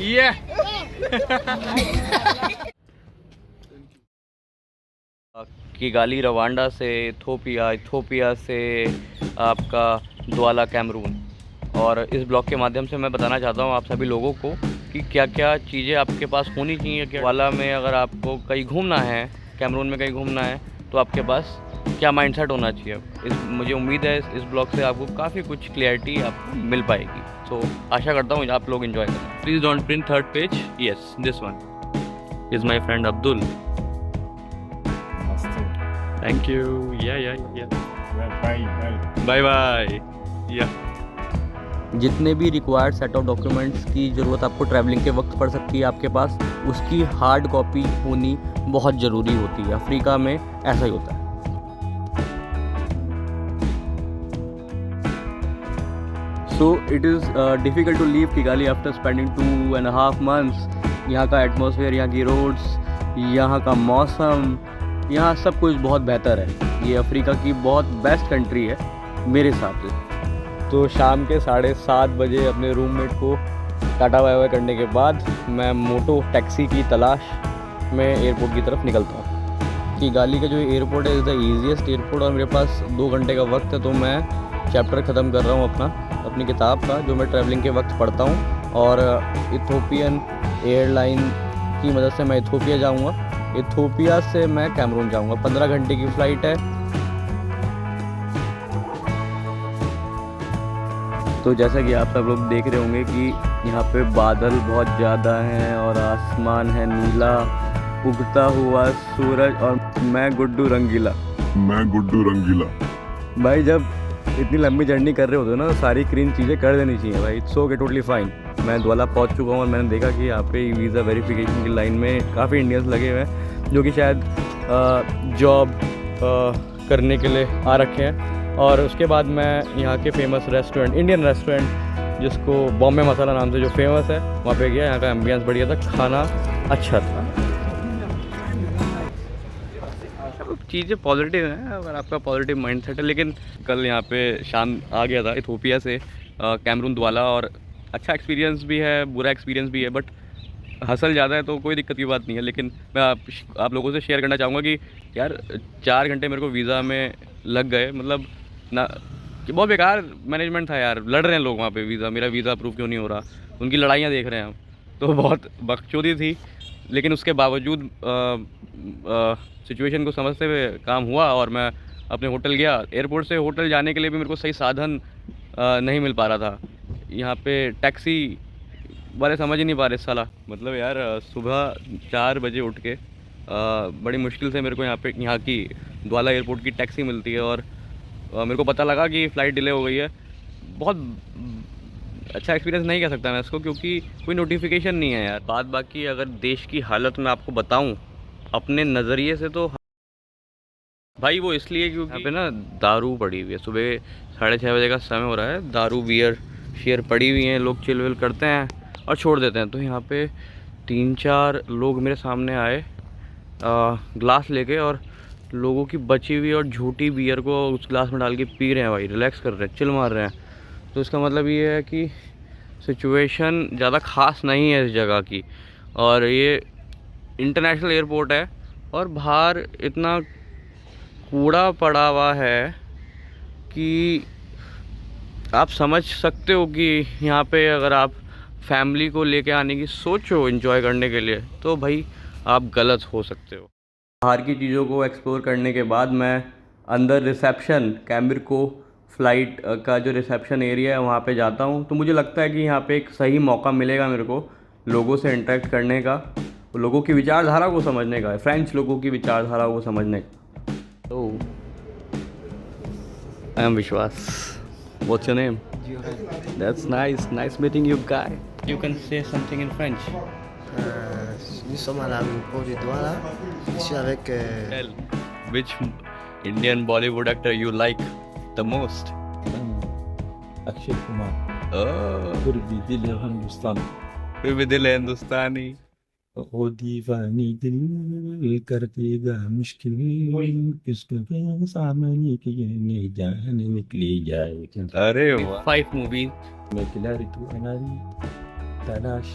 ये Kigali Rwanda से Ethiopia, Ethiopia से आपका द्वाला कैमरून। और इस ब्लॉग के माध्यम से मैं बताना चाहता हूँ आप सभी लोगों को कि क्या क्या चीज़ें आपके पास होनी चाहिए। कि द्वाला में अगर आपको कहीं घूमना है, कैमरून में कहीं घूमना है, तो आपके पास क्या माइंडसेट होना चाहिए। मुझे उम्मीद है इस ब्लॉग से आपको काफ़ी कुछ क्लैरिटी आपको मिल पाएगी। तो आशा करता हूँ आप लोग एंजॉय करें। Please don't print third page. Yes, this one is my friend Abdul. Thank you. या बाय बाय। या जितने भी रिक्वायर्ड सेट ऑफ डॉक्यूमेंट्स की ज़रूरत आपको ट्रैवलिंग के वक्त पड़ सकती है आपके पास, उसकी हार्ड कॉपी होनी बहुत ज़रूरी होती है। अफ्रीका में ऐसा ही होता है। So it is difficult to leave Kigali after spending 2.5 months। यहाँ का एटमॉस्फेयर, यहाँ की रोड्स, यहाँ का मौसम, यहाँ सब कुछ बहुत बेहतर है। ये अफ्रीका की बहुत बेस्ट कंट्री है मेरे हिसाब से। तो शाम के 7:30 बजे अपने रूममेट को टाटा बाय बाय करने के बाद मैं मोटो टैक्सी की तलाश में एयरपोर्ट की तरफ निकलता हूँ। किगाली का जो एयरपोर्ट है इज़ द ईजीएस्ट एयरपोर्ट और मेरे पास 2 घंटे का वक्त है। तो मैं चैप्टर ख़त्म कर रहा हूँ अपनी किताब का, जो मैं ट्रैवलिंग के वक्त पढ़ता हूँ। और इथोपियन एयरलाइन की मदद से मैं इथोपिया जाऊँगा। इथोपिया से मैं कैमरून जाऊँगा। 15 घंटे की फ़्लाइट है। तो जैसा कि आप सब लोग देख रहे होंगे कि यहाँ पे बादल बहुत ज़्यादा हैं और आसमान है नीला, उगता हुआ सूरज और मैं गुड्डू रंगीला। भाई जब इतनी लंबी जर्नी कर रहे होते हो ना, सारी क्लीन चीज़ें कर देनी चाहिए भाई। It's okay, totally fine. मैं द्वाला पहुँच चुका हूँ और मैंने देखा कि यहाँ पे वीज़ा वेरिफिकेशन की लाइन में काफ़ी इंडियंस लगे हुए हैं, जो कि शायद जॉब करने के लिए आ रखे हैं। और उसके बाद मैं यहाँ के फेमस रेस्टोरेंट, इंडियन रेस्टोरेंट जिसको बॉम्बे मसाला नाम से जो फेमस है, वहाँ पे गया। यहाँ का एम्बियंस बढ़िया था, खाना अच्छा था। चीज़ें पॉजिटिव हैं अगर आपका पॉजिटिव माइंडसेट है। लेकिन कल यहाँ पे शाम आ गया था इथोपिया से कैमरून द्वाला, और अच्छा एक्सपीरियंस भी है, बुरा एक्सपीरियंस भी है। बट हसल ज़्यादा है तो कोई दिक्कत की बात नहीं है। लेकिन मैं आप लोगों से शेयर करना चाहूँगा कि यार 4 घंटे मेरे को वीज़ा में लग गए। मतलब ना कि बहुत बेकार मैनेजमेंट था यार। लड़ रहे हैं लोग वहाँ पे वीज़ा, मेरा वीज़ा अप्रूव क्यों नहीं हो रहा, उनकी लड़ाइयाँ देख रहे हैं हम। तो बहुत बकचोदी थी। लेकिन उसके बावजूद सिचुएशन को समझते हुए काम हुआ और मैं अपने होटल गया। एयरपोर्ट से होटल जाने के लिए भी मेरे को सही साधन नहीं मिल पा रहा था। यहाँ पे टैक्सी वाले समझ ही नहीं पा रहे साला। मतलब यार सुबह 4 बजे उठ के बड़ी मुश्किल से मेरे को यहाँ की द्वाला एयरपोर्ट की टैक्सी मिलती है। और मेरे को पता लगा कि फ़्लाइट डिले हो गई है। बहुत अच्छा एक्सपीरियंस नहीं कह सकता मैं इसको, क्योंकि कोई नोटिफिकेशन नहीं है यार। बाकी अगर देश की हालत मैं आपको बताऊं अपने नज़रिए से, तो भाई वो इसलिए क्योंकि यहाँ पे ना दारू पड़ी हुई है। सुबह 6:30 बजे का समय हो रहा है, दारू बियर शेयर पड़ी हुई हैं, लोग चिल विल करते हैं और छोड़ देते हैं। तो यहाँ पे 3-4 लोग मेरे सामने आए ग्लास लेके, और लोगों की बची हुई और झूठी बियर को उस ग्लास में डाल के पी रहे हैं भाई, रिलैक्स कर रहे हैं, चिल मार रहे हैं। तो इसका मतलब ये है कि सिचुएशन ज़्यादा ख़ास नहीं है इस जगह की। और ये इंटरनेशनल एयरपोर्ट है और बाहर इतना कूड़ा पड़ा हुआ है कि आप समझ सकते हो कि यहाँ पे अगर आप फैमिली को लेके आने की सोचो एंजॉय करने के लिए, तो भाई आप गलत हो सकते हो। बाहर की चीज़ों को एक्सप्लोर करने के बाद मैं अंदर रिसेप्शन, कैम्ब्रिको फ़्लाइट का जो रिसेप्शन एरिया है वहाँ पे जाता हूँ। तो मुझे लगता है कि यहाँ पे एक सही मौका मिलेगा मेरे को लोगों से इंटरेक्ट करने का, लोगों की विचारधारा को समझने का, फ्रेंच लोगों की विचारधारा को समझने का। तो आई एम विश्वास। What's your name? That's nice meeting you guy. You can say something in French. Nous sommes à l'aéroport de Douala. Je suis avec. Tell which Indian Bollywood actor you like the most? Akshay Kumar. Oh, फिर भी दिल है हिंदुस्तान। फिर भी दिल है हिंदुस्तानी। ओ दीवानी दिल कर देगा मुश्किल, किसके सामने की ये जान निकली जाए। अरे वाह। 5 movies. मैं क्लैरिटी अनारी तलाश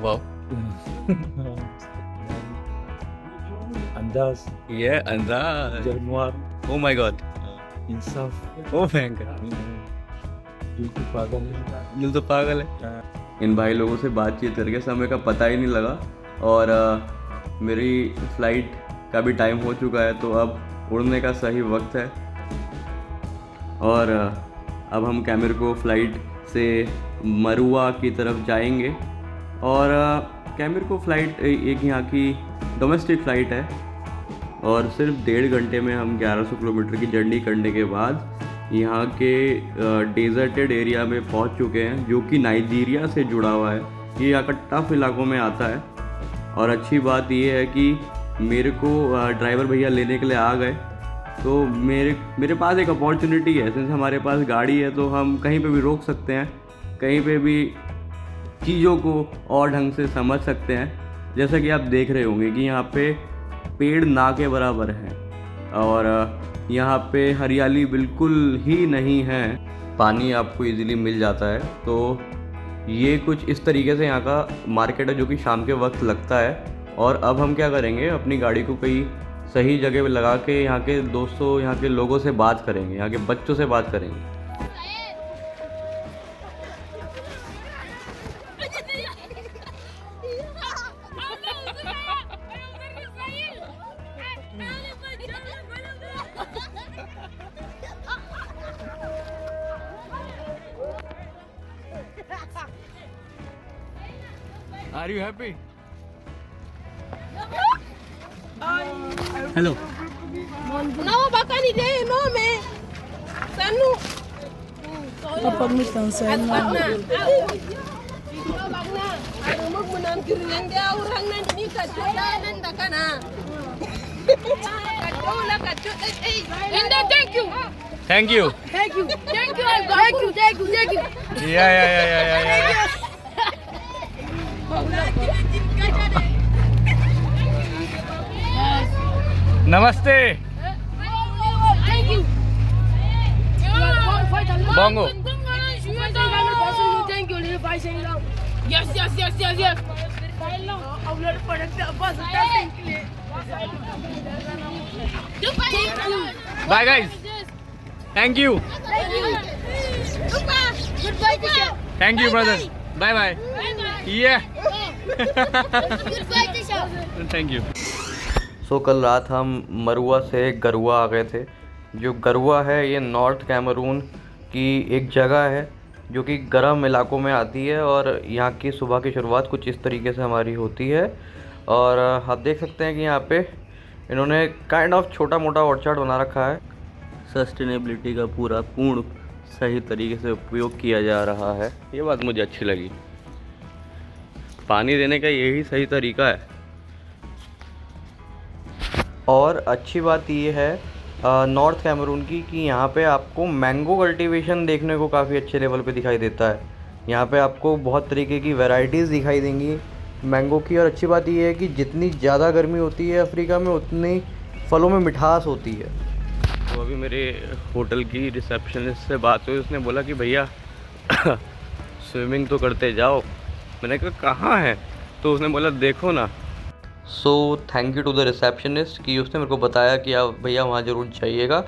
वाओ, अंदाज ये अंदाज, जरमुआर ओ माय गॉड, इंसाफ ओ भयंकर, दिल को पागल दिल तो पागल है। इन भाई लोगों से बातचीत करके समय का पता ही नहीं लगा और मेरी फ़्लाइट का भी टाइम हो चुका है, तो अब उड़ने का सही वक्त है। और अब हम कैमरको फ़्लाइट से मरुआ की तरफ जाएंगे। और कैमरको फ़्लाइट एक यहाँ की डोमेस्टिक फ़्लाइट है और सिर्फ 1.5 घंटे में हम 1100 किलोमीटर की जर्नी करने के बाद यहाँ के डेजर्टेड एरिया में पहुँच चुके हैं, जो कि नाइजीरिया से जुड़ा हुआ है। ये यहाँ का टफ इलाकों में आता है। और अच्छी बात ये है कि मेरे को ड्राइवर भैया लेने के लिए आ गए, तो मेरे पास एक अपॉर्चुनिटी है। सिंस हमारे पास गाड़ी है तो हम कहीं पे भी रोक सकते हैं, कहीं पे भी चीज़ों को और ढंग से समझ सकते हैं। जैसा कि आप देख रहे होंगे कि यहाँ पे पेड़ ना के बराबर हैं और यहाँ पे हरियाली बिल्कुल ही नहीं है। पानी आपको इजीली मिल जाता है। तो ये कुछ इस तरीके से यहाँ का मार्केट है जो कि शाम के वक्त लगता है। और अब हम क्या करेंगे, अपनी गाड़ी को कहीं सही जगह पे लगा के यहाँ के दोस्तों, यहाँ के लोगों से बात करेंगे, यहाँ के बच्चों से बात करेंगे। Are you happy? Hello. No, baka ni day, no me. Sanu. Apa mitansa At na na. No bagna. Ano mo munang kiringan dia orang nan ni kacola nan dakana. Kacola kacola. Linda, thank you. Thank you. Thank you. Thank you. Thank you. Thank you. Thank you. Yeah. नमस्ते। Thank you. Bongo. Thank you. Yes. Bye guys. Thank you. Goodbye, Tisha. Thank you brother. Bye bye. Yeah. Goodbye, Tisha. Thank you. So कल रात हम मरुआ से गरुआ आ गए थे। जो गरुआ है ये नॉर्थ कैमरून की एक जगह है जो कि गर्म इलाकों में आती है और यहाँ की सुबह की शुरुआत कुछ इस तरीके से हमारी होती है। और आप देख सकते हैं कि यहाँ पे इन्होंने काइंड ऑफ छोटा मोटा ऑर्चर्ड बना रखा है। सस्टेनेबिलिटी का पूरा पूर्ण सही तरीके से उपयोग किया जा रहा है, ये बात मुझे अच्छी लगी। पानी देने का यही सही तरीका है। और अच्छी बात ये है नॉर्थ कैमरून की कि यहाँ पे आपको मैंगो कल्टीवेशन देखने को काफ़ी अच्छे लेवल पे दिखाई देता है। यहाँ पे आपको बहुत तरीके की वैरायटीज़ दिखाई देंगी मैंगो की। और अच्छी बात ये है कि जितनी ज़्यादा गर्मी होती है अफ्रीका में, उतनी फलों में मिठास होती है। तो अभी मेरे होटल की रिसेप्शनिस्ट से बात हुई, उसने बोला कि भैया स्विमिंग तो करते जाओ। मैंने कहा कहाँ है, तो उसने बोला देखो ना। So thank you to the receptionist कि उसने मेरे को बताया कि आप भैया वहाँ ज़रूर जाइएगा।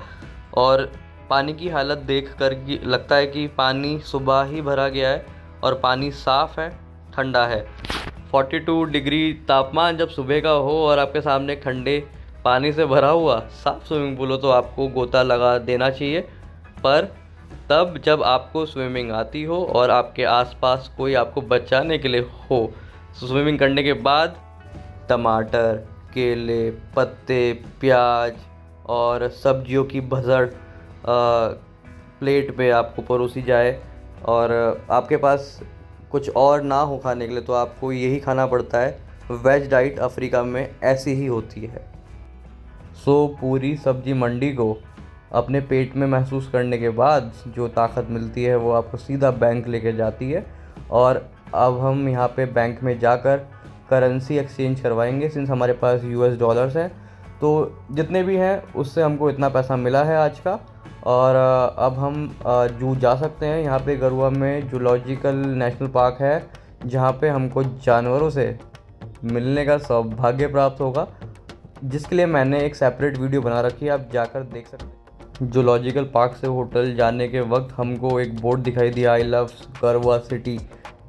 और पानी की हालत देख कर लगता है कि पानी सुबह ही भरा गया है और पानी साफ़ है, ठंडा है। 42 डिग्री तापमान जब सुबह का हो और आपके सामने ठंडे पानी से भरा हुआ साफ स्विमिंग पूल हो तो आपको गोता लगा देना चाहिए। पर तब जब आपको स्विमिंग आती हो और आपके आसपास कोई आपको बचाने के लिए हो। स्विमिंग करने के बाद टमाटर, केले, पत्ते, प्याज और सब्जियों की भसड़ प्लेट पे आपको परोसी जाए और आपके पास कुछ और ना हो खाने के लिए तो आपको यही खाना पड़ता है। वेज डाइट अफ्रीका में ऐसी ही होती है। सो पूरी सब्जी मंडी को अपने पेट में महसूस करने के बाद जो ताकत मिलती है वो आपको सीधा बैंक लेके जाती है। और अब हम यहाँ पे बैंक में जाकर करेंसी एक्सचेंज करवाएंगे। सिंस हमारे पास US डॉलर्स हैं तो जितने भी हैं उससे हमको इतना पैसा मिला है आज का। और अब हम जू जा सकते हैं। यहाँ पे गरुआ में जूलॉजिकल नेशनल पार्क है जहाँ पे हमको जानवरों से मिलने का सौभाग्य प्राप्त होगा, जिसके लिए मैंने एक सेपरेट वीडियो बना रखी है, आप जाकर देख सकते हैं। जूलॉजिकल पार्क से होटल जाने के वक्त हमको एक बोर्ड दिखाई दिया, आई लव गरवा सिटी।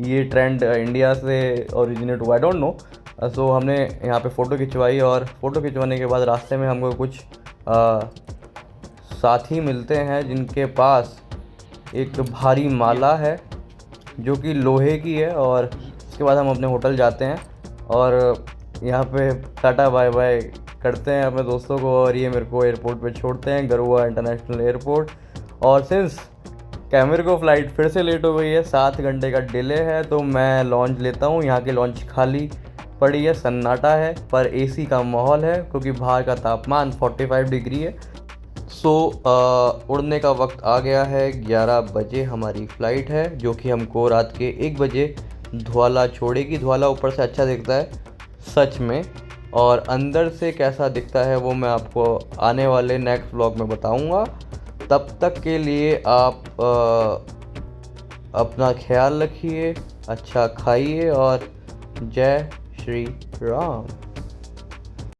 ये ट्रेंड इंडिया से ओरिजिनेट हुआ, आई डोंट नो। सो हमने यहाँ पे फ़ोटो खिंचवाई और फ़ोटो खिंचवाने के बाद रास्ते में हमको कुछ साथी मिलते हैं जिनके पास एक भारी माला है जो कि लोहे की है, और उसके बाद हम अपने होटल जाते हैं और यहाँ पे टाटा बाय बाय करते हैं अपने दोस्तों को, और ये मेरे को एयरपोर्ट पे छोड़ते हैं, गरुआ इंटरनेशनल एयरपोर्ट। और सिंस कैमरे को फ़्लाइट फिर से लेट हो गई है, 7 घंटे का डिले है, तो मैं लॉन्च लेता हूँ। यहाँ की लॉन्च खाली पड़ी है, सन्नाटा है, पर एसी का माहौल है क्योंकि बाहर का तापमान 45 डिग्री है। सो उड़ने का वक्त आ गया है, 11 बजे हमारी फ़्लाइट है जो कि हमको रात के 1 बजे धुआला छोड़ेगी। धुआला ऊपर से अच्छा दिखता है सच में, और अंदर से कैसा दिखता है वो मैं आपको आने वाले नेक्स्ट व्लॉग में बताऊंगा। तब तक के लिए आप अपना ख्याल रखिए, अच्छा खाइए और जय श्री राम।